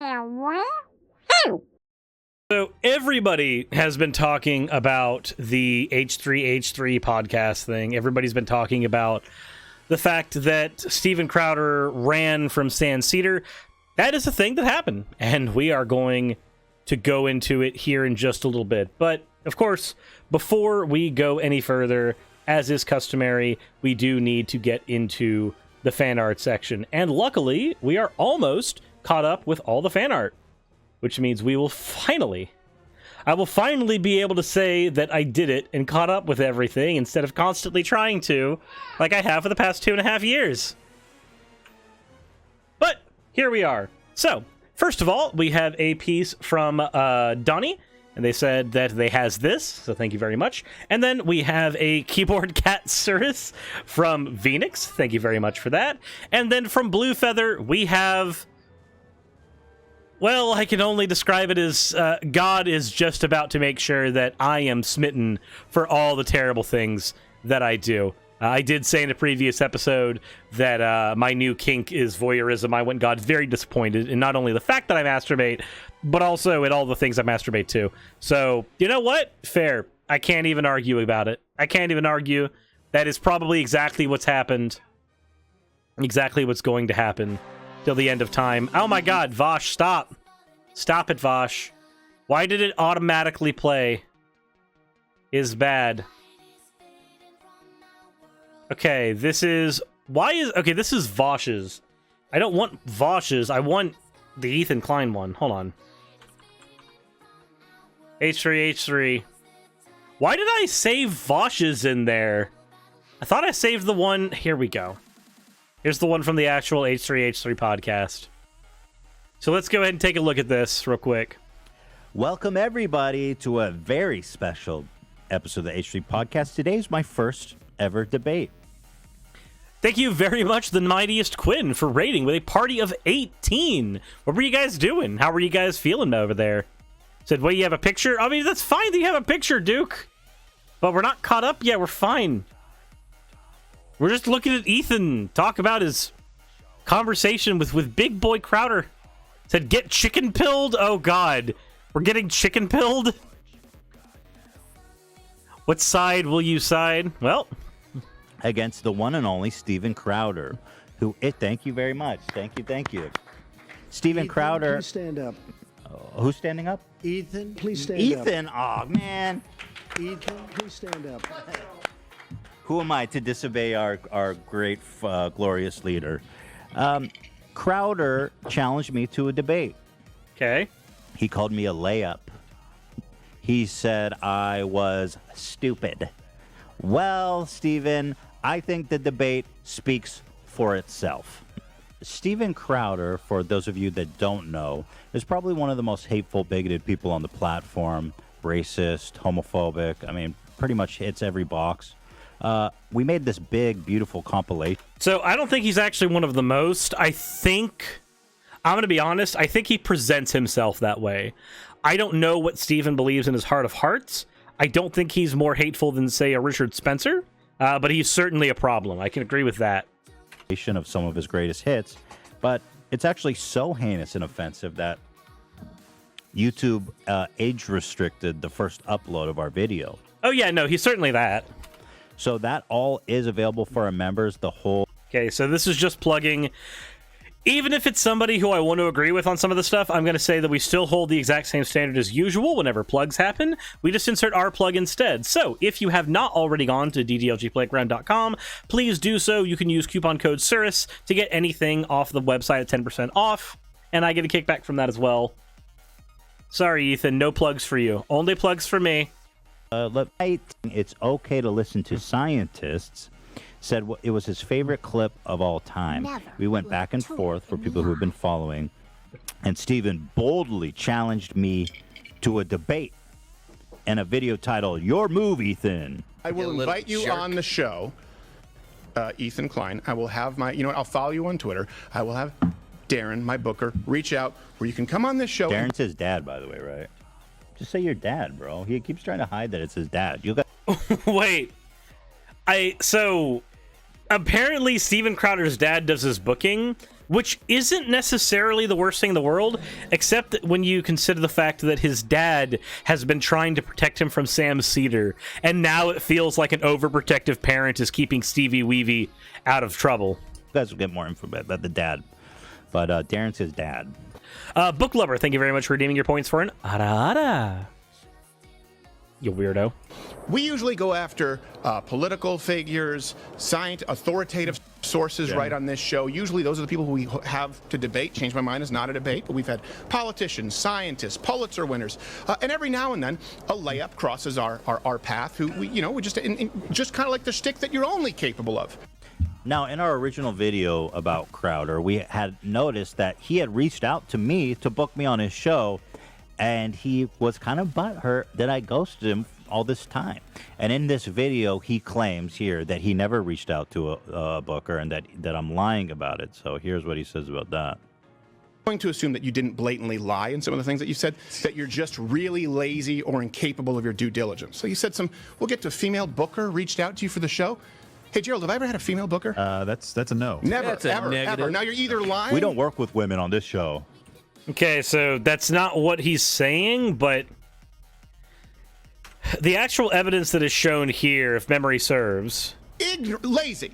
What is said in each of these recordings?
So everybody has been talking about the H3H3 podcast thing. Everybody's been talking about the fact that Steven Crowder ran from Seder. That is a thing that happened, and we are going to go into it here in just a little bit. But, of course, before we go any further, as is customary, we do need to get into the fan art section. And luckily, we are almost caught up with all the fan art, which means I will finally be able to say that I did it and caught up with everything instead of constantly trying to, like I have for the past 2.5 years. But here we are. So, first of all, we have a piece from Donnie, and they said that they has this, so thank you very much. And then we have a keyboard cat Suris from Rimixen. Thank you very much for that. And then from Blue Feather, we have... well, I can only describe it as God is just about to make sure that I am smitten for all the terrible things that I do. I did say in a previous episode that my new kink is voyeurism. I went God's very disappointed in not only the fact that I masturbate, but also in all the things I masturbate to. So, you know what? Fair. I can't even argue about it. I can't even argue. That is probably exactly what's happened. Exactly what's going to happen. Till the end of time. Oh my god, Vosh, stop. Stop it, Vosh. Why did it automatically play? Is bad. Okay, this is... okay, this is Vosh's. I don't want Vosh's. I want the Ethan Klein one. Hold on. H3H3. Why did I save Vosh's in there? I thought I saved the one... here we go. Here's the one from the actual H3H3 podcast. So let's go ahead and take a look at this real quick. Welcome, everybody, to a very special episode of the H3 podcast. Today's my first ever debate. Thank you very much, the mightiest Quinn, for rating with a party of 18. What were you guys doing? How were you guys feeling over there? Said, well, you have a picture? I mean, that's fine that you have a picture, Duke. But we're not caught up yet. We're fine. We're just looking at Ethan talk about his conversation with Big Boy Crowder. Said, get chicken pilled? Oh, God. We're getting chicken pilled? What side will you side? Well... against the one and only Steven Crowder, who... thank you very much. Thank you. Steven Ethan, Crowder... please stand up. Who's standing up? Ethan, please stand up. Ethan! Oh, man. Ethan, please stand up. Who am I to disobey our great, glorious leader? Crowder challenged me to a debate. Okay. He called me a layup. He said I was stupid. Well, Steven, I think the debate speaks for itself. Steven Crowder, for those of you that don't know, is probably one of the most hateful, bigoted people on the platform. Racist, homophobic. I mean, pretty much hits every box. We made this big, beautiful compilation. So I don't think he's actually one of the most. I'm going to be honest, I think he presents himself that way. I don't know what Steven believes in his heart of hearts. I don't think he's more hateful than, say, a Richard Spencer, but he's certainly a problem. I can agree with that. Of some of his greatest hits, but it's actually so heinous and offensive that YouTube age restricted the first upload of our video. Oh, yeah, no, he's certainly that. So that all is available for our members, the whole... Okay, so this is just plugging. Even if it's somebody who I want to agree with on some of the stuff, I'm going to say that we still hold the exact same standard as usual whenever plugs happen. We just insert our plug instead. So if you have not already gone to ddlgplayground.com, please do so. You can use coupon code Suris to get anything off the website at 10% off, and I get a kickback from that as well. Sorry, Ethan, no plugs for you. Only plugs for me. It's okay to listen to scientists said it was his favorite clip of all time. We went back and forth for people who have been following, and Steven boldly challenged me to a debate and a video titled, Your Move, Ethan. I will invite you on the show, Ethan Klein. I will have I'll follow you on Twitter. I will have Darren, my booker, reach out where you can come on this show. Darren's his dad, by the way, right? Just say your dad, bro. He keeps trying to hide that it's his dad. You got... Wait. So apparently Steven Crowder's dad does his booking, which isn't necessarily the worst thing in the world, except that when you consider the fact that his dad has been trying to protect him from Sam Seder, and now it feels like an overprotective parent is keeping Stevie Weavy out of trouble. You guys will get more info about the dad, but Darren's his dad. Book Lover, thank you very much for redeeming your points for an ara ara. You weirdo. We usually go after political figures, authoritative sources right on this show. Usually those are the people who we have to debate. Change My Mind is not a debate, but we've had politicians, scientists, Pulitzer winners, and every now and then a layup crosses our path who we just kind of like the shtick that you're only capable of. Now, in our original video about Crowder, we had noticed that he had reached out to me to book me on his show, and he was kind of butthurt that I ghosted him all this time. And in this video, he claims here that he never reached out to a booker and that I'm lying about it. So here's what he says about that. I'm going to assume that you didn't blatantly lie in some of the things that you said, that you're just really lazy or incapable of your due diligence. So you said we'll get to a female booker reached out to you for the show. Hey, Gerald, have I ever had a female booker? That's a no. Never, That's a ever, negative. ever. Now you're either lying. We don't work with women on this show. Okay, so that's not what he's saying, but the actual evidence that is shown here, if memory serves... Lazy.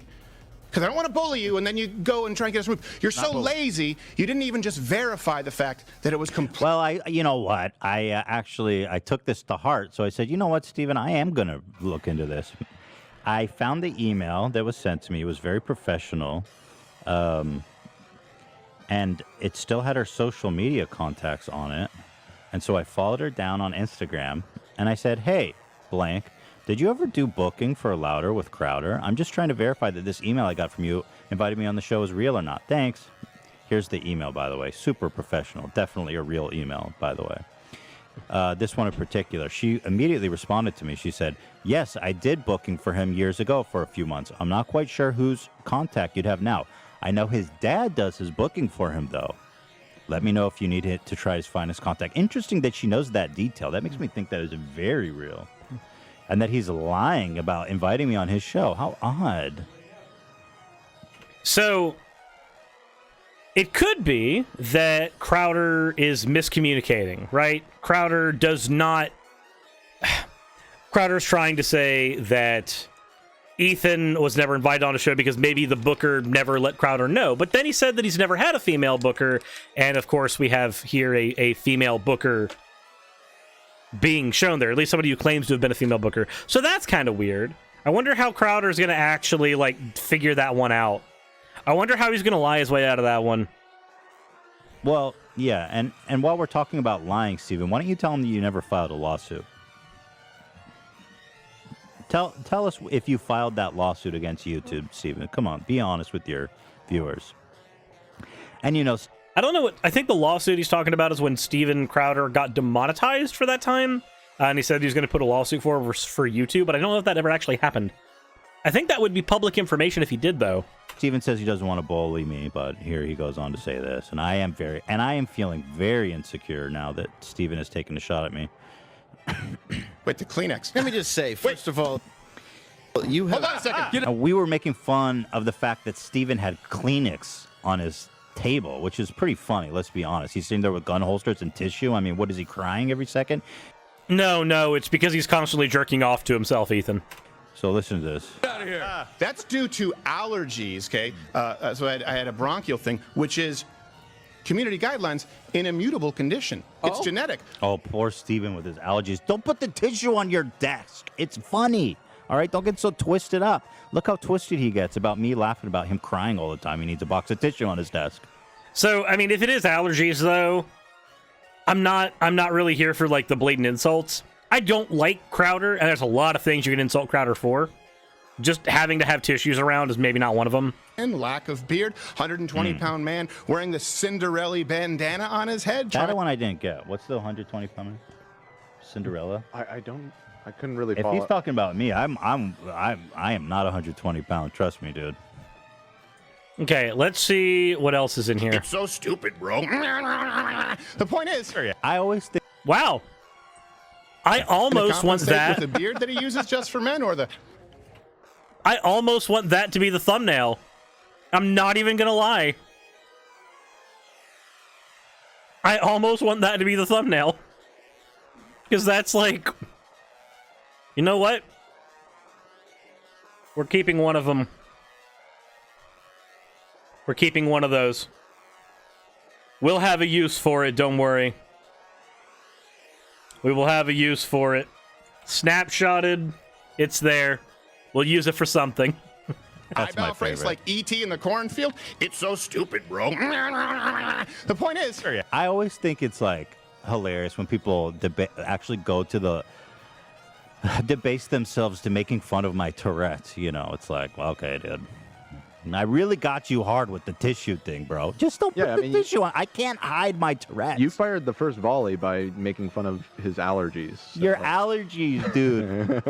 Because I don't want to bully you, and then you go and try and get us moved. You're so lazy, you didn't even just verify the fact that it was complete. Well, you know what? I took this to heart, so I said, you know what, Stephen, I am going to look into this. I found the email that was sent to me. It was very professional. And it still had her social media contacts on it. And so I followed her down on Instagram, and I said, hey, blank, did you ever do booking for Louder with Crowder? I'm just trying to verify that this email I got from you inviting me on the show is real or not. Thanks. Here's the email, by the way. Super professional. Definitely a real email, by the way. This one in particular. She immediately responded to me. She said, yes, I did booking for him years ago for a few months. I'm not quite sure whose contact you'd have now. I know his dad does his booking for him, though. Let me know if you need it to try to find his contact. Interesting that she knows that detail. That makes me think that is very real. And that he's lying about inviting me on his show. How odd. So, it could be that Crowder is miscommunicating, right? Crowder's trying to say that Ethan was never invited on a show because maybe the booker never let Crowder know. But then he said that he's never had a female booker. And of course, we have here a female booker being shown there, at least somebody who claims to have been a female booker. So that's kind of weird. I wonder how Crowder's going to actually figure that one out. I wonder how he's going to lie his way out of that one. Well, yeah, and while we're talking about lying, Stephen, why don't you tell him that you never filed a lawsuit? Tell us if you filed that lawsuit against YouTube, Stephen. Come on, be honest with your viewers. And I don't know what... I think the lawsuit he's talking about is when Steven Crowder got demonetized for that time. And he said he was going to put a lawsuit for YouTube, but I don't know if that ever actually happened. I think that would be public information if he did, though. Steven says he doesn't want to bully me, but here he goes on to say this. And I am feeling very insecure now that Steven has taken a shot at me. Wait, the Kleenex. Let me just say, first of all, you have... Hold on a second. We were making fun of the fact that Steven had Kleenex on his table, which is pretty funny, let's be honest. He's sitting there with gun holsters and tissue. I mean, what, is he crying every second? No, it's because he's constantly jerking off to himself, Ethan. So listen to this. Get out of here. That's due to allergies, okay? So I had a bronchial thing, which is community guidelines in a mutable condition. It's genetic. Oh, poor Steven with his allergies. Don't put the tissue on your desk. It's funny. All right, don't get so twisted up. Look how twisted he gets about me laughing about him crying all the time. He needs a box of tissue on his desk. So, I mean, if it is allergies, though, I'm not really here for, the blatant insults. I don't like Crowder, and there's a lot of things you can insult Crowder for. Just having to have tissues around is maybe not one of them. And lack of beard, 120-pound man wearing the Cinderella bandana on his head. That one I didn't get. What's the 120-pound man? Cinderella? I couldn't really If follow. he's talking about me, I am not 120 pounds. Trust me, dude. Okay, let's see what else is in here. It's so stupid, bro. The point is, I always think. Wow. I almost want that. With the beard that he uses just for men, or the... I almost want that to be the thumbnail. I'm not even going to lie. I almost want that to be the thumbnail. Because that's like... You know what? We're keeping one of them. We're keeping one of those. We'll have a use for it, don't worry. We will have a use for it. Snapshotted. It's there. We'll use it for something. That's my Eyebrow phrase favorite. like E.T. in the cornfield. It's so stupid, bro. The point is... I always think it's like hilarious when people actually go to the debase themselves to making fun of my Tourette. You know, it's like, well, okay, dude. I really got you hard with the tissue thing, bro. Just don't put the tissue on. I can't hide my Tourette. You fired the first volley by making fun of his allergies. So. Your allergies, dude.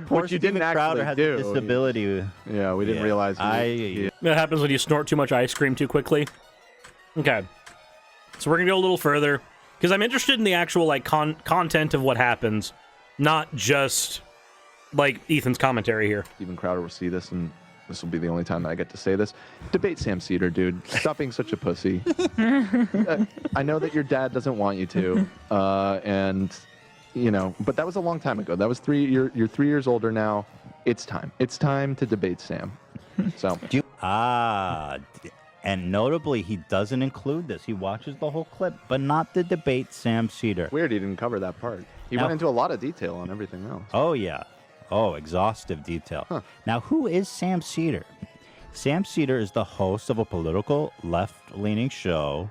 Which you didn't actually has do. a disability. Yeah, we didn't realize. That happens when you snort too much ice cream too quickly. Okay. So we're going to go a little further. Because I'm interested in the actual like content of what happens. Not just like Ethan's commentary here. Steven Crowder will see this, and this will be the only time that I get to say this. Debate Sam Seder, dude. Stop being such a pussy. I know that your dad doesn't want you to, and you know, but that was a long time ago. That was you're 3 years older now. It's time. It's time to debate Sam. So. And notably, he doesn't include this. He watches the whole clip, but not the debate Sam Seder. Weird he didn't cover that part. He went into a lot of detail on everything else. Oh, yeah. Oh, exhaustive detail. Huh. Now, who is Sam Seder? Sam Seder is the host of a political left-leaning show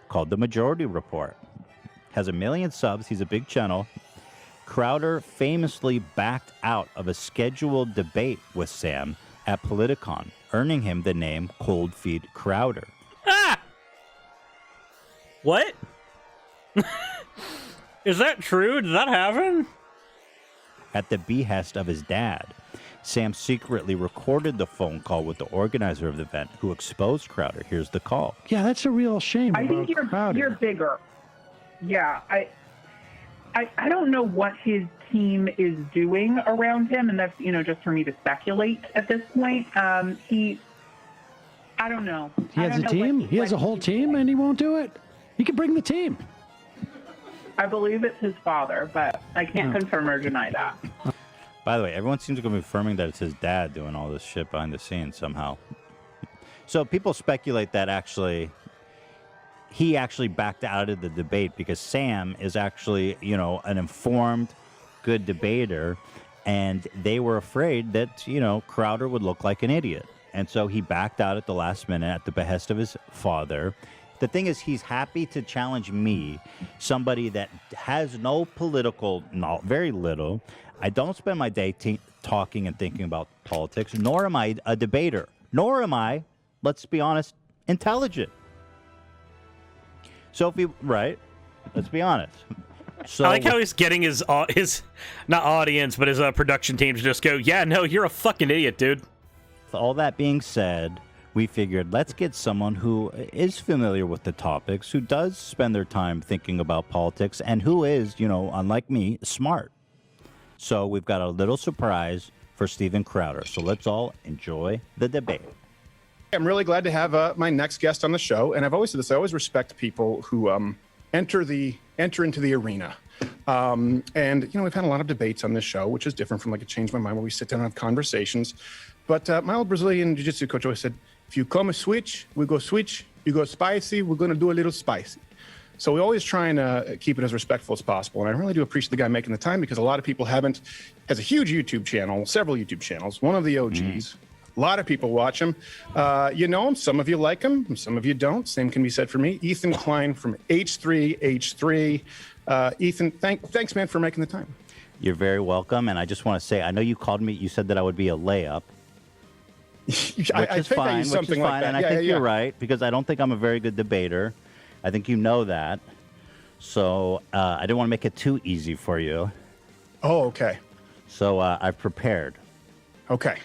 called The Majority Report. Has 1 million subs. He's a big channel. Crowder famously backed out of a scheduled debate with Sam at Politicon, earning him the name Cold Feet Crowder. Ah! What? Is that true? Did that happen? At the behest of his dad, Sam secretly recorded the phone call with the organizer of the event, who exposed Crowder. Here's the call. Yeah, that's a real shame. I think about you're bigger. Yeah, I don't know what his team is doing around him, and that's just for me to speculate at this point. I don't know. He has a team. He has a whole team, and he won't do it. He can bring the team. I believe it's his father, but I can't confirm or deny that. By the way, everyone seems to be affirming that it's his dad doing all this shit behind the scenes somehow. So people speculate that he actually backed out of the debate because Sam is actually, an informed, good debater, and they were afraid that, Crowder would look like an idiot. And so he backed out at the last minute at the behest of his father. The thing is, he's happy to challenge me, somebody that has no political knowledge, very little. I don't spend my day talking and thinking about politics, nor am I a debater, nor am I, let's be honest, intelligent. So let's be honest. So, I like how he's getting his not audience, but his production team to just go, yeah, no, you're a fucking idiot, dude. with all that being said, we figured let's get someone who is familiar with the topics, who does spend their time thinking about politics, and who is, unlike me, smart. So we've got a little surprise for Steven Crowder. So let's all enjoy the debate. I'm really glad to have my next guest on the show, and I've always said this. I always respect people who enter into the arena. And we've had a lot of debates on this show, which is different from like a Change My Mind, where we sit down and have conversations. But my old Brazilian jiu-jitsu coach always said, if you come a switch, we go switch. You go spicy, we're going to do a little spicy. So we always try and keep it as respectful as possible. And I really do appreciate the guy making the time, because a lot of people has a huge YouTube channel, several YouTube channels, one of the OGs. A lot of people watch him. You know him. Some of you like him. Some of you don't. Same can be said for me. Ethan Klein from H3H3. Ethan, thanks, man, for making the time. You're very welcome. And I just want to say, I know you called me. You said that I would be a layup. I think I used something like that. And I think you're right, because I don't think I'm a very good debater. I think you know that. So I didn't want to make it too easy for you. Oh, okay. So I've prepared. Okay.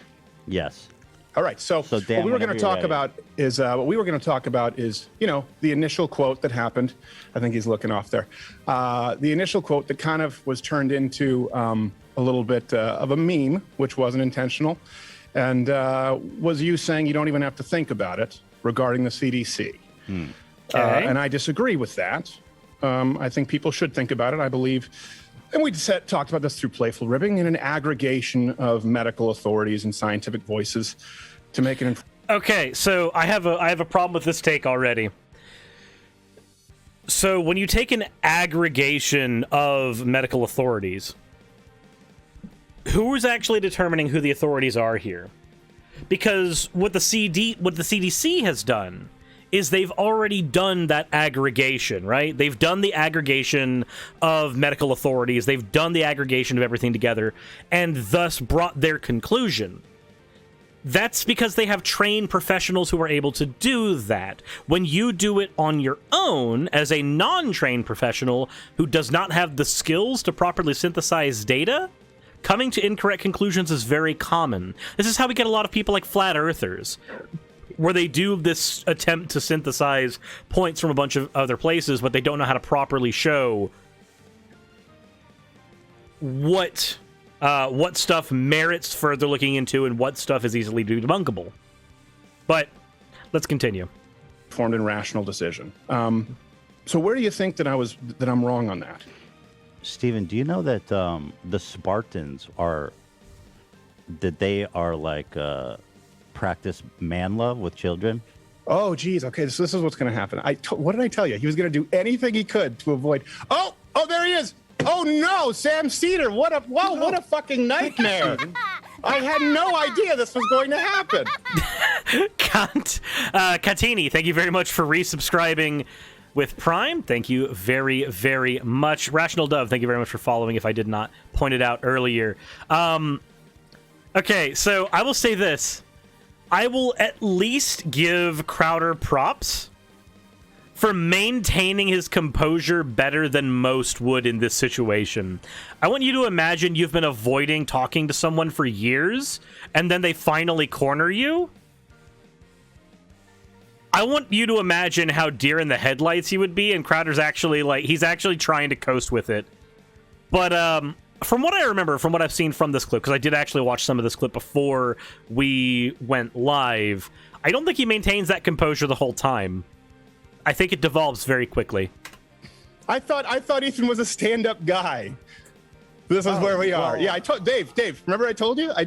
Yes. All right. So Dan, what we were going to talk about is the initial quote that happened. I think he's looking off there. The initial quote that kind of was turned into a little bit of a meme, which wasn't intentional, and was you saying you don't even have to think about it regarding the CDC. Okay. And I disagree with that. I think people should think about it. I believe, and we talked about this through Playful Ribbing, in an aggregation of medical authorities and scientific voices to make an. Okay, so I have a problem with this take already. So when you take an aggregation of medical authorities, who is actually determining who the authorities are here? Because what the CDC has done is they've already done that aggregation, right? They've done the aggregation of medical authorities, they've done the aggregation of everything together, and thus brought their conclusion. That's because they have trained professionals who are able to do that. When you do it on your own, as a non-trained professional who does not have the skills to properly synthesize data, coming to incorrect conclusions is very common. This is how we get a lot of people like flat earthers, where they do this attempt to synthesize points from a bunch of other places, but they don't know how to properly show what stuff merits further looking into and what stuff is easily debunkable. But let's continue. Formed and rational decision. So where do you think that I'm wrong on that? Stephen, do you know that the Spartans are like practice man love with children? Oh, geez. Okay, so this is what's going to happen. What did I tell you? He was going to do anything he could to avoid. Oh, there he is. Oh no, Sam Seder! What a fucking nightmare! I had no idea this was going to happen. Katini, thank you very much for resubscribing with Prime. Thank you very, very much. Rational Dove, thank you very much for following. If I did not point it out earlier, okay. So I will say this: I will at least give Crowder props for maintaining his composure better than most would in this situation. I want you to imagine you've been avoiding talking to someone for years, and then they finally corner you. I want you to imagine how deer in the headlights he would be, and Crowder's actually, he's actually trying to coast with it. But, from what I remember, from what I've seen from this clip, because I did actually watch some of this clip before we went live, I don't think he maintains that composure the whole time. I think it devolves very quickly. I thought Ethan was a stand-up guy. This is where we are. Yeah, I told Dave. Remember I told you? I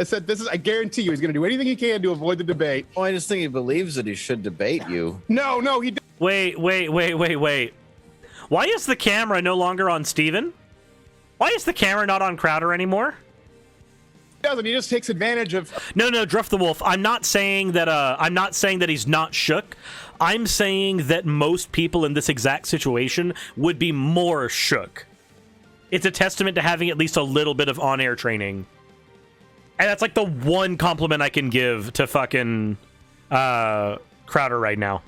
said I guarantee you he's going to do anything he can to avoid the debate. Well, I just think he believes that he should debate you. No, he. Wait. Why is the camera no longer on Steven? Why is the camera not on Crowder anymore? Doesn't. He just takes advantage of. No, Druff the Wolf. I'm not saying that he's not shook. I'm saying that most people in this exact situation would be more shook. It's a testament to having at least a little bit of on-air training. And that's like the one compliment I can give to fucking Crowder right now.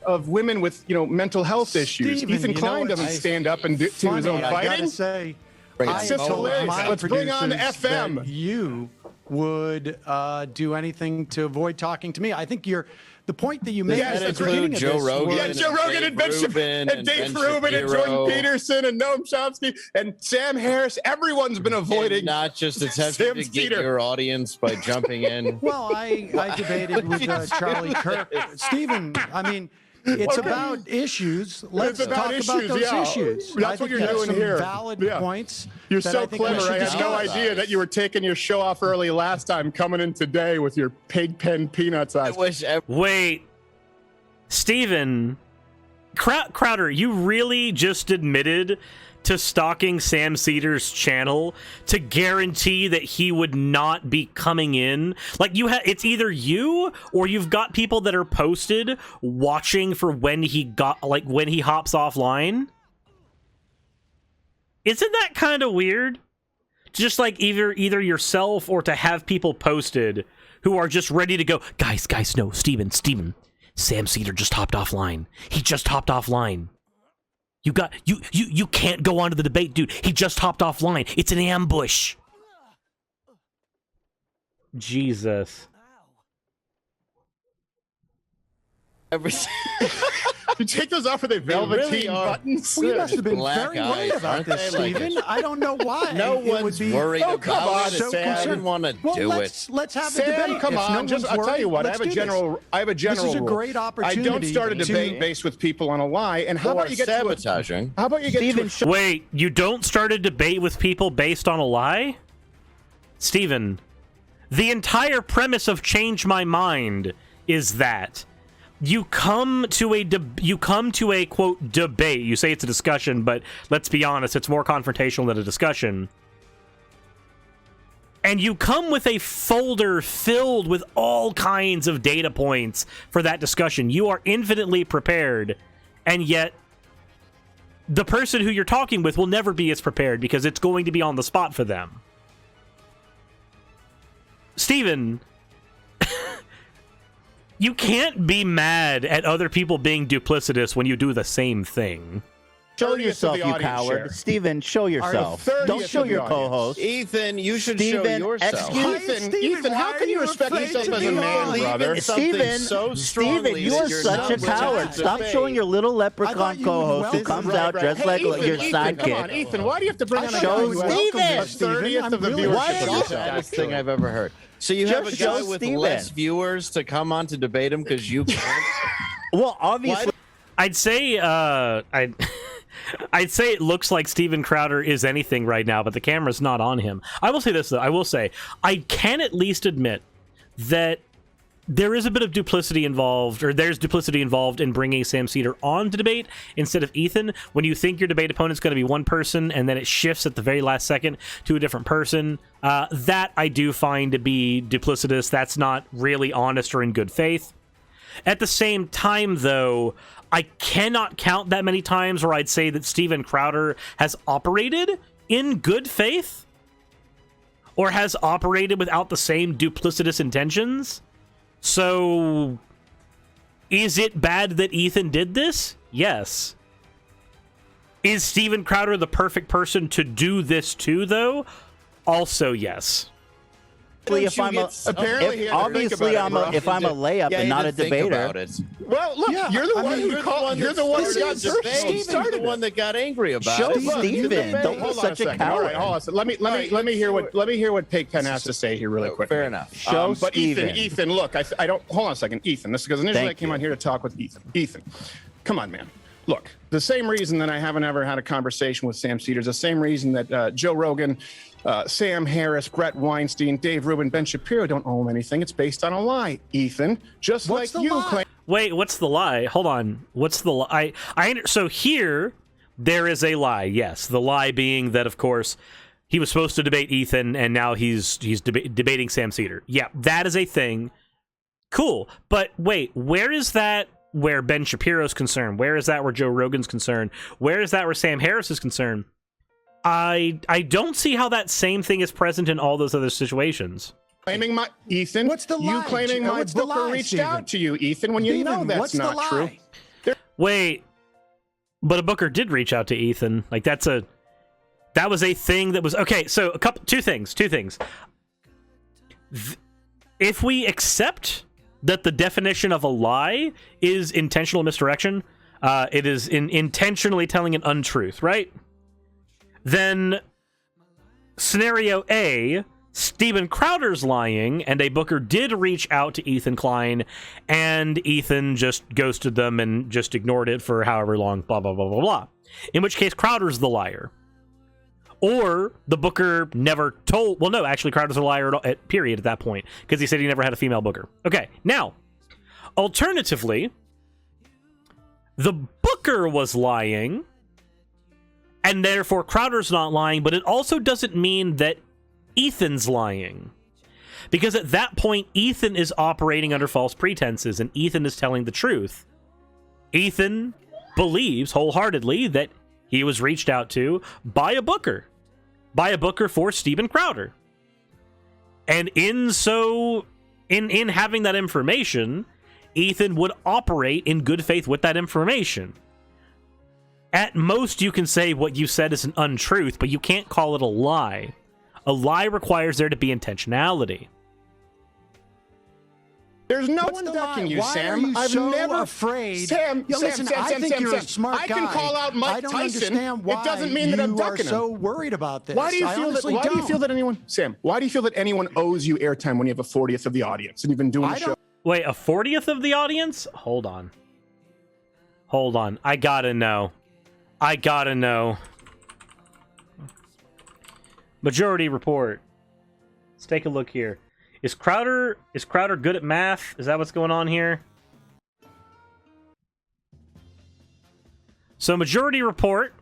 Of women with, mental health issues. Steven, Ethan Klein doesn't stand up and do his own I fighting. gotta say, It's just hilarious. Let's bring on FM. That you would do anything to avoid talking to me. I think the point that you made Yes, at the beginning of Joe this Rogan. Yeah, Joe Rogan and Ben Rubin and Dave Rubin and Jordan Peterson and Noam Chomsky and Sam Harris. Everyone's been avoiding. And not just attempting Sam to get Seder. your audience by jumping in. Well, I debated with Charlie Kirk. Stephen, I mean, it's about issues. Let's talk about those issues. That's what you're doing here. Valid points. You're that so I think we clever. should I had no discuss. idea that you were taking your show off early last time, coming in today with your pig pen peanuts I eyes. wish Wait. Steven, Crowder, you really just admitted to stalking Sam Seder's channel to guarantee that he would not be coming in? Like, it's either you or you've got people that are posted watching for when he hops offline. Isn't that kind of weird? Just like either yourself or to have people posted who are just ready to go. Guys, no, Steven. Sam Seder just hopped offline. He just hopped offline. You can't go on to the debate, dude. He just hopped offline. It's an ambush. Jesus. You take those off with a velveteen really are. buttons. We must have been Black very worried eyes, about aren't this, they? Like Stephen. I don't know why. No it would one's be worried Oh, come about on, it. so Sam. I concerned. didn't want to Well, do let's have the Sam, debate. come If on. no I'll tell you what. I let's have a do general. I have a general. This is a rule. great I opportunity. don't start a to- debate based with people on a lie. And how Or about you get to a, sabotaging. How about you get Stephen, to a, Wait, you don't start a debate with people based on a lie? Steven, the entire premise of Change My Mind is that you come to a quote debate. You say it's a discussion, but let's be honest, it's more confrontational than a discussion. And you come with a folder filled with all kinds of data points for that discussion. You are infinitely prepared, and yet the person who you're talking with will never be as prepared because it's going to be on the spot for them. Steven, you can't be mad at other people being duplicitous when you do the same thing. Show 30th of yourself, the you audience coward. share. Steven, show yourself. 30th Don't show of the your audience. co-host. Ethan, you should show Stephen, yourself. excuse- Ethan, how can you respect yourself as a man, brother? Steven, so strongly Steven, you that are you're such not a willing to coward. Stop debate. showing your little I leprechaun thought you would co-host who welcome- comes out dressed Hey, like Ethan, your Ethan, come on, sidekick. Ethan, why do you have to bring on a Show guy who has Steven. a 30th of the I'm really viewership? Why of are this you- Saddest show? thing I've ever heard. So you have a Just guy show with Steven. less viewers to come on to debate him because you can't. Well, obviously, I'd say I'd say it looks like Steven Crowder is anything right now, but the camera's not on him. I will say this, though. I will say I can at least admit that there is a bit of duplicity involved, or there's duplicity involved in bringing Sam Seder on to debate instead of Ethan. When you think your debate opponent's going to be one person and then it shifts at the very last second to a different person, that I do find to be duplicitous. That's not really honest or in good faith. At the same time, though, I cannot count that many times where I'd say that Steven Crowder has operated in good faith or has operated without the same duplicitous intentions. So, is it bad that Ethan did this? Yes. Is Steven Crowder the perfect person to do this too, though? Also, yes. if I'm a, Apparently he if, had to think obviously about I'm it, a, bro. if I'm a layup Yeah, and you not a had to think debater. about it. Well, look, Yeah, you're the I one mean, who called. You're the one who got personal. Started the one that got angry about Show it. Steven. Don't be Hold on such a second. All right, coward. hold on a second. Let me hear what Pigpen has to say here really quick. Fair enough. Show But Steven. Ethan, look, I don't. Hold on a second, Ethan. This is because initially Thank I came you. on here to talk with Ethan. Ethan, come on, man. Look, the same reason that I haven't ever had a conversation with Sam Seder is the same reason that Joe Rogan, Sam Harris, Brett Weinstein, Dave Rubin, Ben Shapiro don't owe him anything. It's based on a lie, Ethan. Just What's like the you lie? claim. Wait, what's the lie? Hold on. What's the lie? So here, there is a lie. Yes, the lie being that, of course, he was supposed to debate Ethan, and now he's debating Sam Seder. Yeah, that is a thing. Cool. But wait, where is that where Ben Shapiro's concerned? Where is that where Joe Rogan's concerned? Where is that where Sam Harris is concerned? I don't see how that same thing is present in all those other situations. Claiming my Ethan. What's the You lie? claiming my What's the booker lie, reached Steven? out to you, Ethan, when you Steven, know that's what's the not lie? true. Wait, but a booker did reach out to Ethan. Like that was a thing that was okay. So two things. If we accept that the definition of a lie is intentional misdirection, it is intentionally telling an untruth, right? Then scenario A, Steven Crowder's lying, and a booker did reach out to Ethan Klein, and Ethan just ghosted them and just ignored it for however long, blah, blah, blah, blah, blah. In which case, Crowder's the liar. Or the booker never told... Well, no, actually, Crowder's a liar period at that point, because he said he never had a female booker. Okay, now, alternatively, the booker was lying, and therefore Crowder's not lying, but it also doesn't mean that Ethan's lying. Because at that point, Ethan is operating under false pretenses, and Ethan is telling the truth. Ethan believes wholeheartly that he was reached out to by a booker for Steven Crowder. And in having that information, Ethan would operate in good faith with that information. At most, you can say what you said is an untruth, but you can't call it a lie. A lie requires there to be intentionality. There's no What's one the ducking lie? you, Why Sam. are you I've so never afraid. Sam, Yo, Sam, listen, Sam, I Sam, think Sam, you're Sam. a smart I guy. can call out Mike I don't Tyson. understand why It doesn't mean that I'm you ducking are so him. worried about this. Why do you I feel that? honestly Why do you feel don't. that anyone, Sam? Why do you feel that anyone owes you airtime when you have a 40th of the audience and you've been doing the show? Wait, a 40th of the audience? Hold on. I gotta know. Majority report. Let's take a look here. Is Crowder good at math? Is that what's going on here? So majority report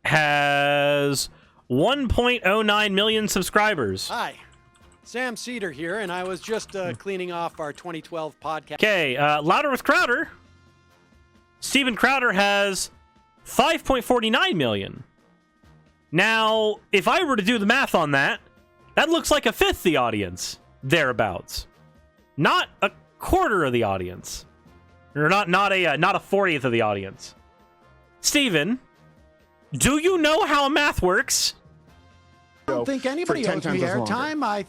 has 1.09 million subscribers. Hi, Sam Seder here, and I was just cleaning off our 2012 podcast. Okay, louder with Crowder. Steven Crowder has 5.49 million. Now, if I were to do the math on that, that looks like a fifth the audience, thereabouts. Not a quarter of the audience. Or not a 40th of the audience. Steven, do you know how math works? I don't think anybody owes me airtime. I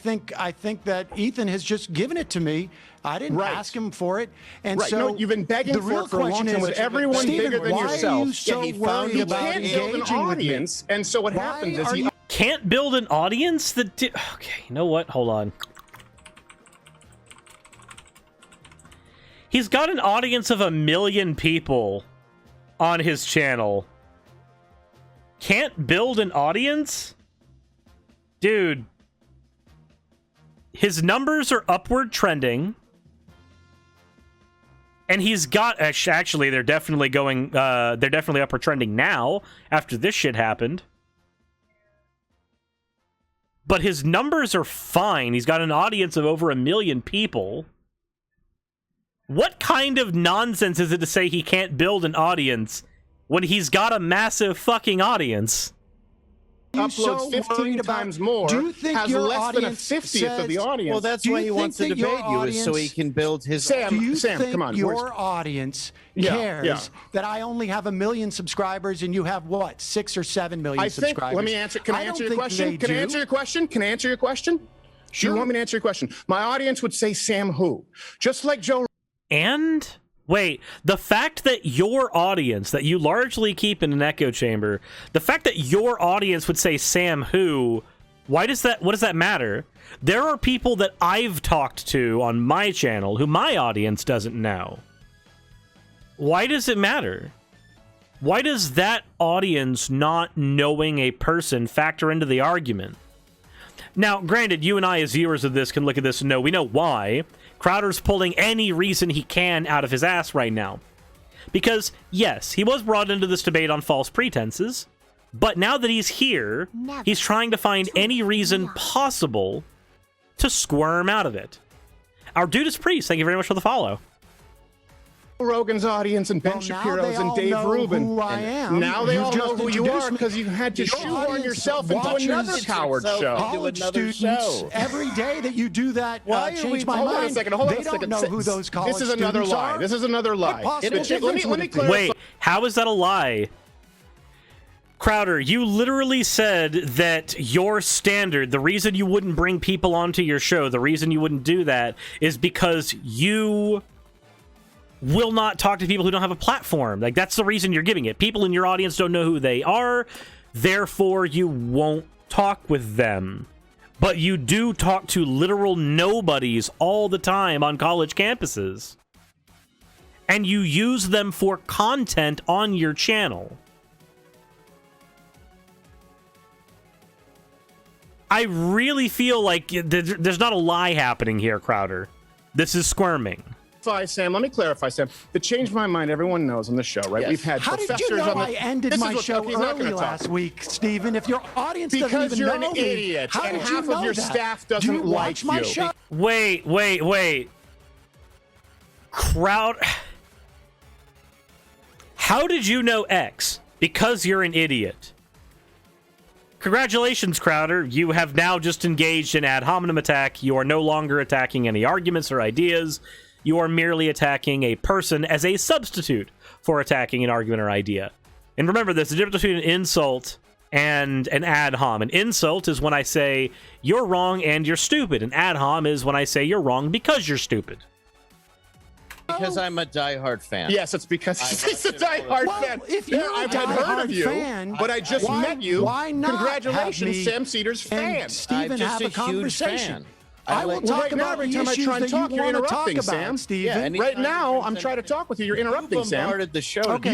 think that Ethan has just given it to me. I didn't ask him for it, and Right. so No, you've been begging the for real it for a long question time is, with everyone Steven, bigger than why yourself. Are you so he found worried you about can't engaging build an with me? audience, and so what happens is he Can't build an audience that okay, you know what? Hold on. He's got an audience of 1 million people on his channel. Can't build an audience? Dude. His numbers are upward trending. And he's got actually they're definitely going they're definitely upward trending now after this shit happened. But his numbers are fine. He's got an audience of over 1 million people. What kind of nonsense is it to say he can't build an audience when he's got a massive fucking audience? uploads 15 times more, do you think has your less than a audience 50th of the says- audience. Well, that's Do why you he wants to think that your debate you, is so he audience- can build his. Sam, Do you Sam, think come on. your audience Yeah, cares yeah. that I only have 1 million subscribers and you have what, 6 or 7 million I think. subscribers? Let me answer. Can I don't answer your think question? they Can I do. answer your question? Can I answer your question? Do you want me to answer your question? My audience would say Sam who? Just like Joe. And wait, the fact that your audience, that you largely keep in an echo chamber, the fact that your audience would say Sam who, what does that matter? There are people that I've talked to on my channel who my audience doesn't know. Why does it matter? Why does that audience not knowing a person factor into the argument? Now, granted, you and I as viewers of this can look at this and know, we know why. Crowder's pulling any reason he can out of his ass right now. Because, yes, he was brought into this debate on false pretenses, but now that he's here, he's trying to find any reason possible to squirm out of it. Our dude is Priest, thank you very much for the follow. Rogan's audience and Ben Well, now Shapiro's they and all Dave know Rubin. who I am. Now they You all just know who you introduced are me. because you had to Your shoehorn audience yourself into watches another coward show. College another students, show. every day that you do that, Why are change we- my Hold on mind. a second. Hold on they a second. don't know who those college This is another students lie. are. This is another lie. What possible Let me difference would it be? clarify. Wait, how is that a lie? Crowder, you literally said that your standard, the reason you wouldn't bring people onto your show, the reason you wouldn't do that is because you will not talk to people who don't have a platform. Like, that's the reason you're giving it. People in your audience don't know who they are, therefore you won't talk with them. But you do talk to literal nobodies all the time on college campuses. And you use them for content on your channel. I really feel like there's not a lie happening here, Crowder. This is squirming. Sam, let me clarify, Sam. To change my mind, everyone knows on the show, right? Yes. We've had How did professors you know on the. I ended This my is what- show okay, he's not early gonna talk. last week, Stephen? If your audience Because doesn't even you're know an me, idiot, how and did you half of know your that? staff Do doesn't you watch like my you. show? Wait. Crowd. How did you know X? Because you're an idiot. Congratulations, Crowder. You have now just engaged in ad hominem attack. You are no longer attacking any arguments or ideas. You are merely attacking a person as a substitute for attacking an argument or idea. And remember this, the difference between an insult and an ad hom. An insult is when I say you're wrong and you're stupid. An ad hom is when I say you're wrong because you're stupid. Because I'm a diehard fan. Yes, it's because he's a diehard fan. If you're a I've heard diehard of you, fan, but I just met you. Why not? Congratulations, have me Sam Cedar's fan. and Steven I'm just have a a huge conversation. fan. I will talk right now, about every the time I issues try and that talk, you you're want to talk interrupting, about, Sam. Steven. Right now, I'm trying to talk with you. You're interrupting, Sam. You bombarded the show. Okay,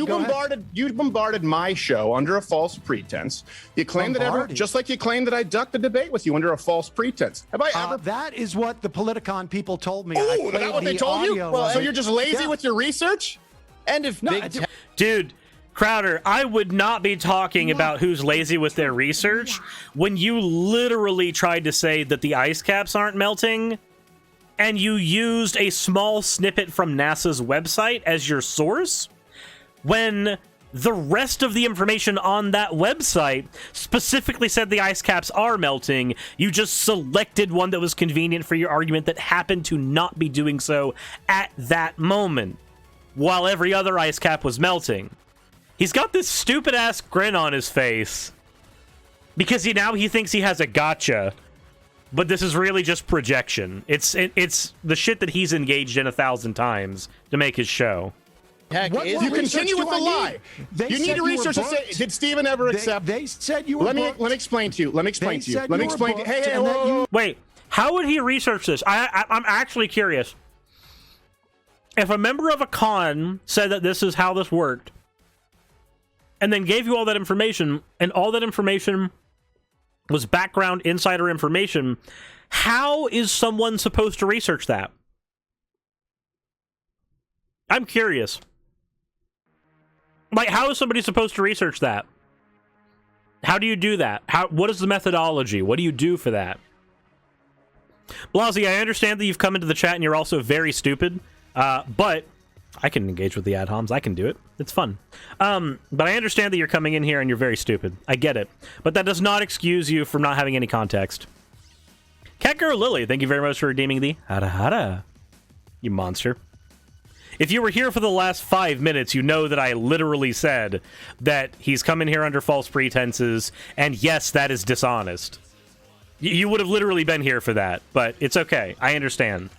You bombarded my show under a false pretense. You claimed that just like you claimed that I ducked the debate with you under a false pretense. Have I ever? That is what the Politicon people told me. Oh, I is that what they told you? Well, So you're just lazy with your research? And if Dude, Crowder, I would not be talking about who's lazy with their research when you literally tried to say that the ice caps aren't melting and you used a small snippet from NASA's website as your source when the rest of the information on that website specifically said the ice caps are melting. You just selected one that was convenient for your argument that happened to not be doing so at that moment while every other ice cap was melting. He's got this stupid ass grin on his face because he thinks he has a gotcha, but this is really just projection. It's the shit that he's engaged in 1,000 times to make his show. You continue with the lie. You need to research and say, did Steven ever accept? They said you were Let me explain to you. Let me explain to you. Hey, whoa. Wait, how would he research this? I'm actually curious. If a member of a con said that this is how this worked, and then gave you all that information, and all that information was background insider information, how is someone supposed to research that? I'm curious. Like, how is somebody supposed to research that? How do you do that? What is the methodology? What do you do for that? Blasey, I understand that you've come into the chat and you're also very stupid, but I can engage with the ad homs. I can do it. It's fun. But I understand that you're coming in here and you're very stupid. I get it. But that does not excuse you from not having any context. Catgirl Lily, thank you very much for redeeming the hada hada. You monster. If you were here for the last 5 minutes, you know that I literally said that he's coming here under false pretenses, and yes, that is dishonest. You would have literally been here for that, but it's okay. I understand.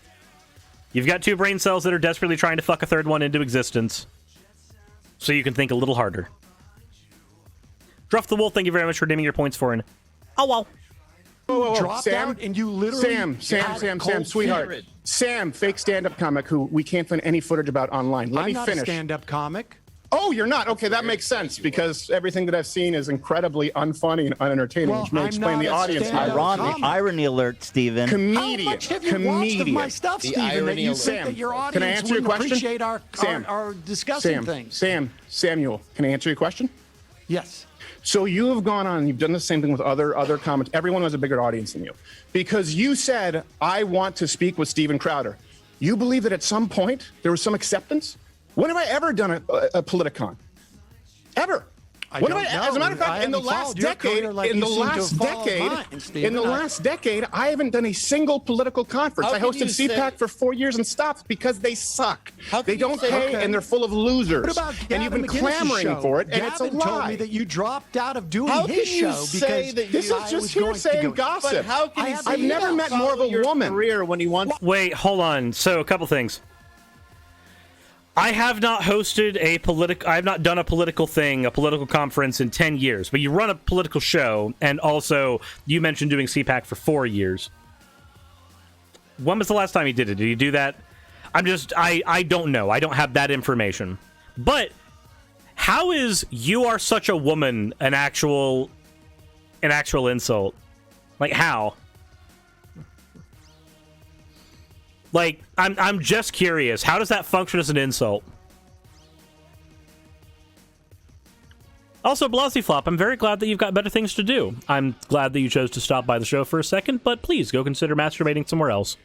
You've got 2 brain cells that are desperately trying to fuck a third one into existence, so you can think a little harder. Druff the Wolf, thank you very much for redeeming your points for an wow. Whoa, dropped Sam, out and you literally Sam, sweetheart. Sam, fake stand-up comic who we can't find any footage about online. Let me I'm not finish. a stand-up comic. Oh, you're not? Okay, that makes sense because everything that I've seen is incredibly unfunny and unentertaining, which may explain the audience. Irony alert, Steven. Comedian. How much have you watched of my stuff, Steven, that you think that your audience can I answer your wouldn't question? appreciate our discussing things? Samuel, can I answer your question? Yes. So you have gone on, you've done the same thing with other comments. Everyone has a bigger audience than you. Because you said, I want to speak with Steven Crowder. You believe that at some point there was some acceptance? When have I ever done a Politicon? Ever? As a matter of fact, in the last decade, I haven't done a single political conference. I hosted CPAC for 4 years and stopped because they suck. They don't pay and they're full of losers. What about and you've been McGinnis's clamoring for it, and it's a Gavin lie. told me that you dropped out of doing How his can you show say because that This is just hearsay and gossip. But how can you say I've never met more of a woman. Career when he wants. Wait, hold on. So, a couple things. I have not hosted I have not done a political conference in 10 years, but you run a political show, and also you mentioned doing CPAC for 4 years. When was the last time you did it? Did you do that? I don't know. I don't have that information. But how is "you are such a woman" an actual insult? Like, how? Like, I'm just curious. How does that function as an insult? Also, Blasi Flop, I'm very glad that you've got better things to do. I'm glad that you chose to stop by the show for a second, but please go consider masturbating somewhere else.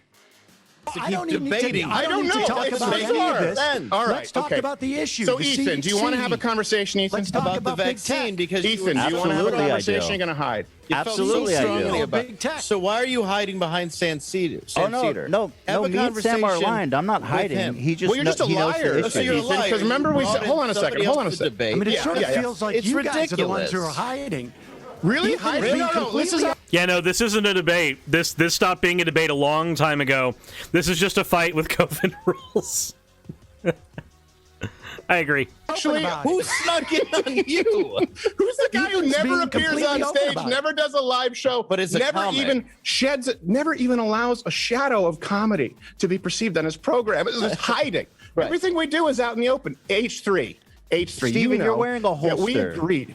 I don't even need to talk It's about any bizarre. of this. All right, Let's talk okay. about the issue. So, the Ethan, do you want to have a conversation, Ethan? Let's talk about the big vaccine tech. because Ethan, do you want to have a Absolutely, I conversation? do. You're going to hide. You felt Absolutely, so I do. strongly about- Big tech. So why are you hiding behind Sam Cedar? Oh, no, Cedar? no, Have no, a me and Sam are conversation aligned. I'm not with hiding. him. He just Well, you're just a he knows the liar. issue. So you're a Ethan, liar. because remember we said, hold on a second. I mean, it sort of I mean, it Yeah. feels like It's you guys are the ones ridiculous. who are hiding. Really? No, this is Yeah, no, this isn't a debate. This stopped being a debate a long time ago. This is just a fight with COVID rules. I agree. actually Who snuck in on you? who's the guy who never appears on stage, never does a live show, But is a never comic. even never even allows a shadow of comedy to be perceived on his program. It's just hiding. Right. Everything we do is out in the open. H3. Steven, you're wearing a holster. Yeah, we agreed.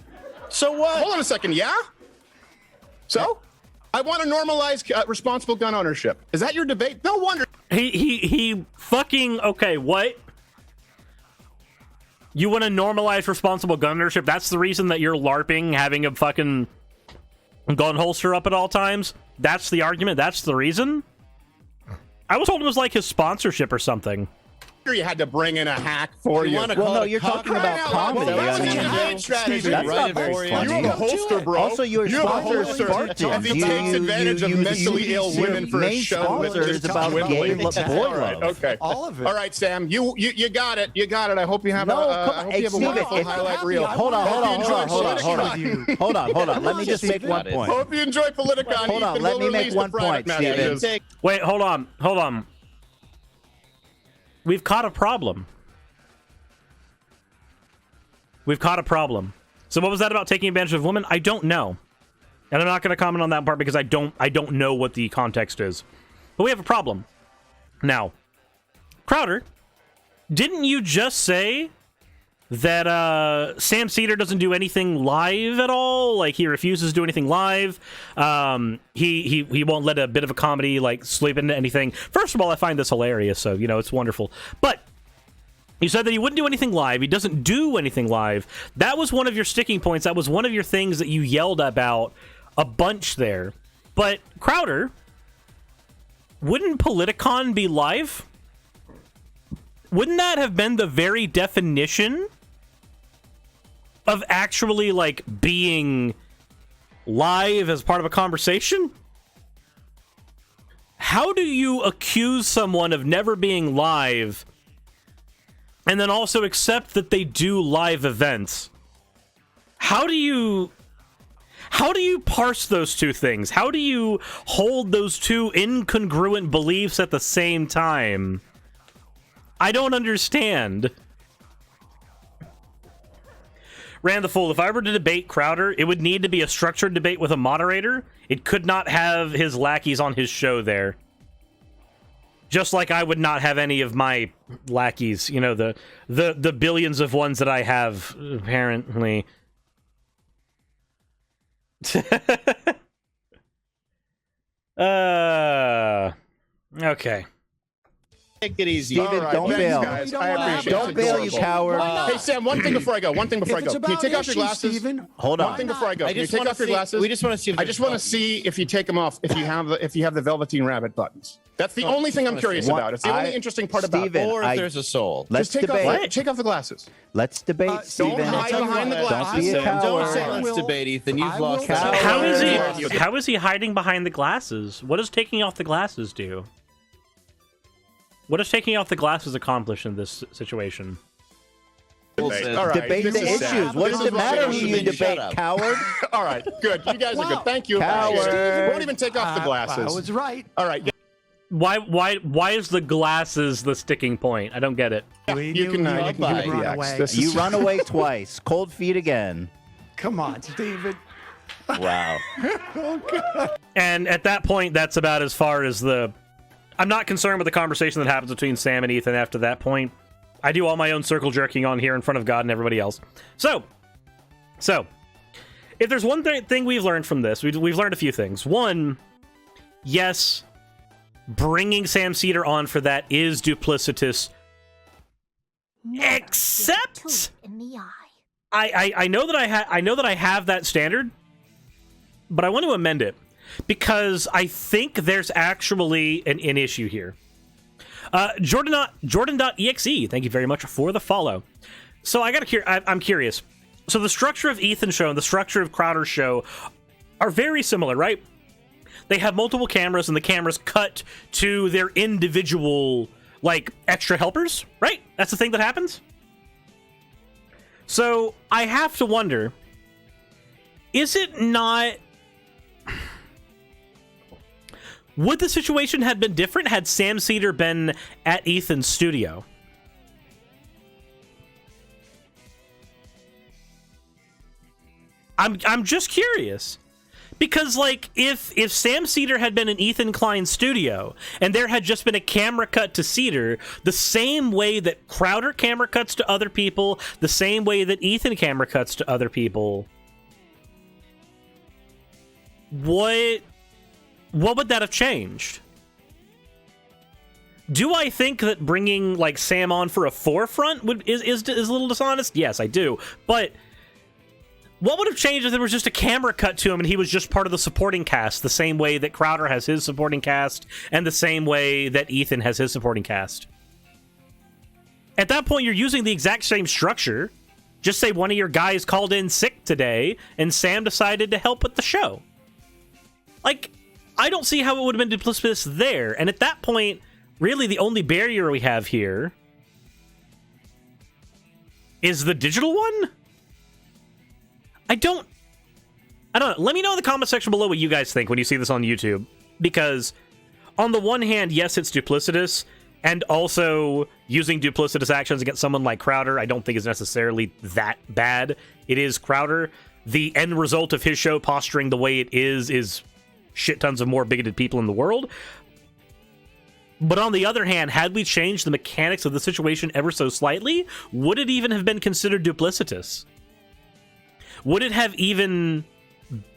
So what? Hold on a second, yeah? So? I want to normalize responsible gun ownership. Is that your debate? No wonder. He fucking okay. What? You want to normalize responsible gun ownership? That's the reason that you're LARPing, having a fucking gun holster up at all times. That's the argument. That's the reason. I was told it was like his sponsorship or something. You had to bring in a hack for you. Well, no, you're talking about comedy. That's I mean, what you did, strategy. that's Right not very for you. funny. You have a holster, bro. Also, your You have a sponsor is holster. Spartans. He takes advantage of mentally ill women for a main show. sponsor is about women. gay boy All right, love. okay. All of it. All right, Sam. You got it. You got it. I hope you have No, a. come I on. hope Hey, you have a Steven, wonderful if- highlight reel. Hold on. Hold on. Let me just make one point. Hope you enjoy Politicon. Hold on, Ethan let will me make release one the private point, messages. Steven. Wait, hold on. We've caught a problem. So what was that about taking advantage of women? I don't know. And I'm not going to comment on that part because I don't know what the context is. But we have a problem. Now, Crowder, didn't you just say that Sam Seder doesn't do anything live at all? Like, he refuses to do anything live. He won't let a bit of a comedy, like, slip into anything. First of all, I find this hilarious, so, you know, it's wonderful. But you said that he wouldn't do anything live. He doesn't do anything live. That was one of your sticking points. That was one of your things that you yelled about a bunch there. But, Crowder, wouldn't Politicon be live? Wouldn't that have been the very definition of actually, like, being live as part of a conversation? How do you accuse someone of never being live and then also accept that they do live events? How do you parse those two things? How do you hold those two incongruent beliefs at the same time? I don't understand. Rand the Fool, if I were to debate Crowder, it would need to be a structured debate with a moderator. It could not have his lackeys on his show there. Just like I would not have any of my lackeys, you know, the billions of ones that I have, apparently. Okay. Take it easy. Steven, All don't thanks, bail. guys. I appreciate it. Don't bail, you coward. Hey, Sam, one thing before I go. Can you take off your glasses? Steven, Hold One on. thing before I go. I Can you just take wanna off your see- glasses? we just wanna see if I there's just want to buttons. see if you take them off. If you have the Velveteen Rabbit buttons. That's the only thing I'm curious What? about. It's the only interesting part about it. Steven, Or if there's a soul. Let's Just debate. take off the glasses. Let's debate, Steven. Don't hide behind the Don't glasses. be a Sam. coward. Don't say I let's will- debate, Ethan. You've I lost will- that. How is he hiding behind the glasses? What does taking off the glasses do? What does taking off the glasses accomplish in this situation? Debate. All right. Debate This the is issues. sad. What This does is it matter who Steven, you Shut debate, up. coward? All right, good. You guys are good. Thank you. Coward. Won't even take off the glasses. I was right. All right. Why is the glasses the sticking point? I don't get it. We You knew can you give would it the run X. away. This You is- run away twice. Cold feet again. Come on, Steven. Wow. And at that point, that's about as far as the... I'm not concerned with the conversation that happens between Sam and Ethan after that point. I do all my own circle jerking on here in front of God and everybody else. So if there's one thing we've learned from this, we've learned a few things. One, yes, bringing Sam Seder on for that is duplicitous. Except I know that I have that standard, but I want to amend it because I think there's actually an issue here. Jordan.exe, thank you very much for the follow. So I'm curious. So the structure of Ethan's show and the structure of Crowder's show are very similar, right? They have multiple cameras and the cameras cut to their individual, like, extra helpers, right? That's the thing that happens. So I have to wonder, is it not... Would the situation have been different had Sam Seder been at Ethan's studio? I'm just curious. Because, like, if Sam Seder had been in Ethan Klein's studio and there had just been a camera cut to Seder, the same way that Crowder camera cuts to other people, the same way that Ethan camera cuts to other people, what would that have changed? Do I think that bringing, like, Sam on for a forefront is a little dishonest? Yes, I do. But what would have changed if there was just a camera cut to him and he was just part of the supporting cast, the same way that Crowder has his supporting cast and the same way that Ethan has his supporting cast? At that point, you're using the exact same structure. Just say one of your guys called in sick today and Sam decided to help with the show. Like, I don't see how it would have been duplicitous there. And at that point, really the only barrier we have here is the digital one? I don't know. Let me know in the comment section below what you guys think when you see this on YouTube. Because on the one hand, yes, it's duplicitous. And also, using duplicitous actions against someone like Crowder, I don't think is necessarily that bad. It is Crowder. The end result of his show posturing the way it is shit tons of more bigoted people in the world. But on the other hand, had we changed the mechanics of the situation ever so slightly, would it even have been considered duplicitous? Would it have even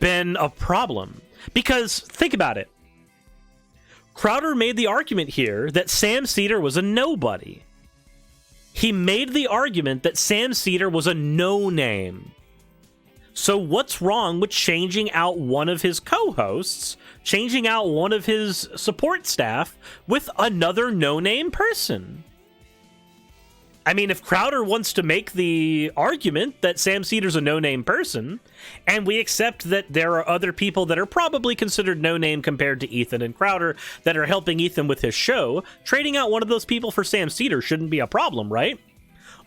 been a problem? Because, think about it. Crowder made the argument here that Sam Seder was a nobody. He made the argument that Sam Seder was a no-name. So what's wrong with changing out one of his co-hosts, changing out one of his support staff with another no-name person? I mean, if Crowder wants to make the argument that Sam Seder's a no-name person, and we accept that there are other people that are probably considered no-name compared to Ethan and Crowder that are helping Ethan with his show, trading out one of those people for Sam Seder shouldn't be a problem, right?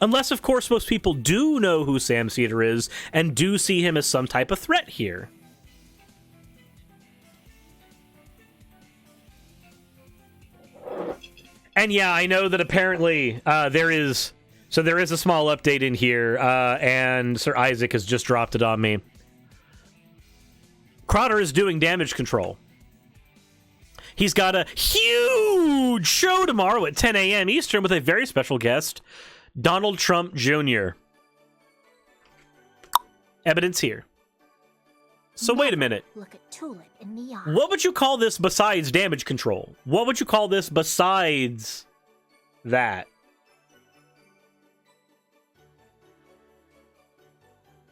Unless, of course, most people do know who Sam Seder is and do see him as some type of threat here. And yeah, I know that apparently there is a small update in here, and Sir Isaac has just dropped it on me. Crowder is doing damage control. He's got a huge show tomorrow at 10 a.m. Eastern with a very special guest, Donald Trump Jr. Evidence here. So wait a minute. Look at Tulip in the eye. What would you call this besides damage control? What would you call this besides that?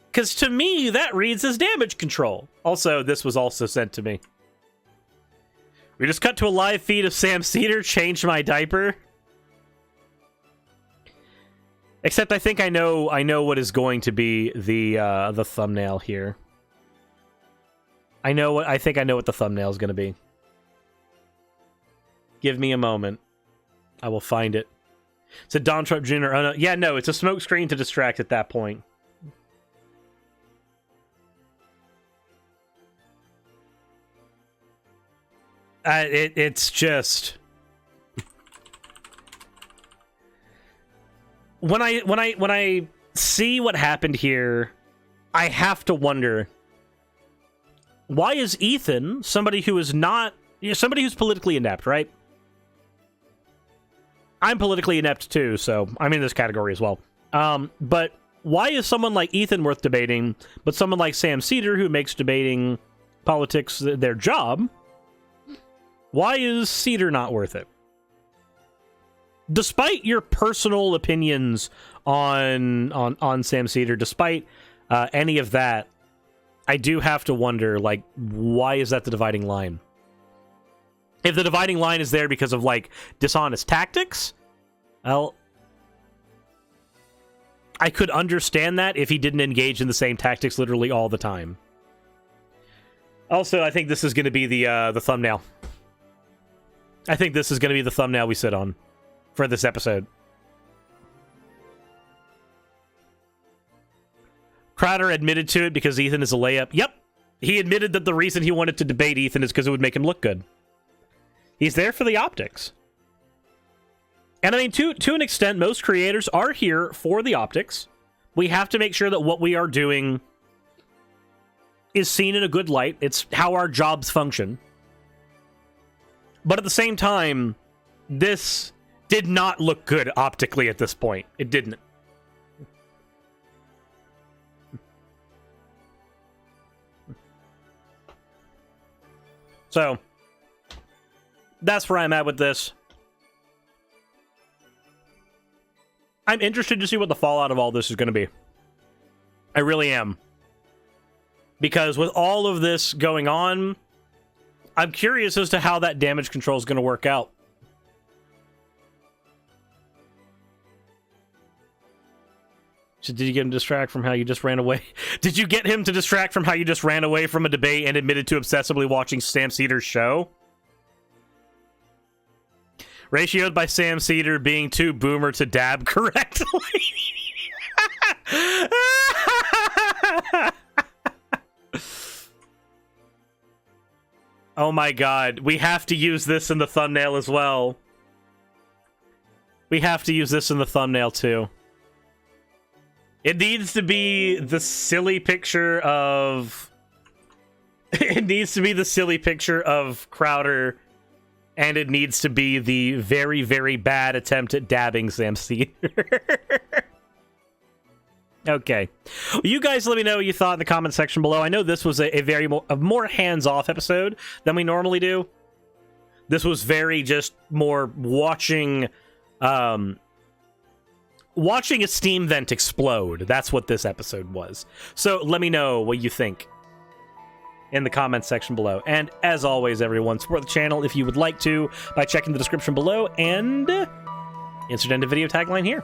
Because to me, that reads as damage control. Also, this was also sent to me. We just cut to a live feed of Sam Seder, changed my diaper. Except I think I know what is going to be the thumbnail here. I think I know what the thumbnail is going to be. Give me a moment. I will find it. It's a Don Trump Jr. Oh, no. Yeah, no, it's a smoke screen to distract at that point. It's just when I see what happened here, I have to wonder, why is Ethan somebody who is not somebody who's politically inept, right? I'm politically inept too, so I'm in this category as well. But why is someone like Ethan worth debating, but someone like Sam Seder, who makes debating politics their job, why is Seder not worth it? Despite your personal opinions on Sam Seder, despite any of that, I do have to wonder, like, why is that the dividing line? If the dividing line is there because of, like, dishonest tactics, well, I could understand that if he didn't engage in the same tactics literally all the time. Also, I think this is going to be the thumbnail. I think this is going to be the thumbnail we sit on for this episode. Crowder admitted to it because Ethan is a layup. Yep. He admitted that the reason he wanted to debate Ethan is because it would make him look good. He's there for the optics. And I mean, to an extent, most creators are here for the optics. We have to make sure that what we are doing is seen in a good light. It's how our jobs function. But at the same time, this did not look good optically at this point. It didn't. So, that's where I'm at with this. I'm interested to see what the fallout of all this is going to be. I really am. Because with all of this going on, I'm curious as to how that damage control is going to work out. So did you get him to distract from how you just ran away? Did you get him to distract from how you just ran away from a debate and admitted to obsessively watching Sam Seder's show? Ratioed by Sam Seder being too boomer to dab correctly. Oh my god, we have to use this in the thumbnail as well. We have to use this in the thumbnail too. It needs to be the silly picture of... It needs to be the silly picture of Crowder, and it needs to be the very, very bad attempt at dabbing Sam Seder. Okay. Well, you guys let me know what you thought in the comment section below. I know this was a more hands-off episode than we normally do. This was very just more watching... watching a steam vent explode. That's what this episode was. So let me know what you think in the comments section below. And as always, everyone, support the channel if you would like to by checking the description below and insert into video tagline here.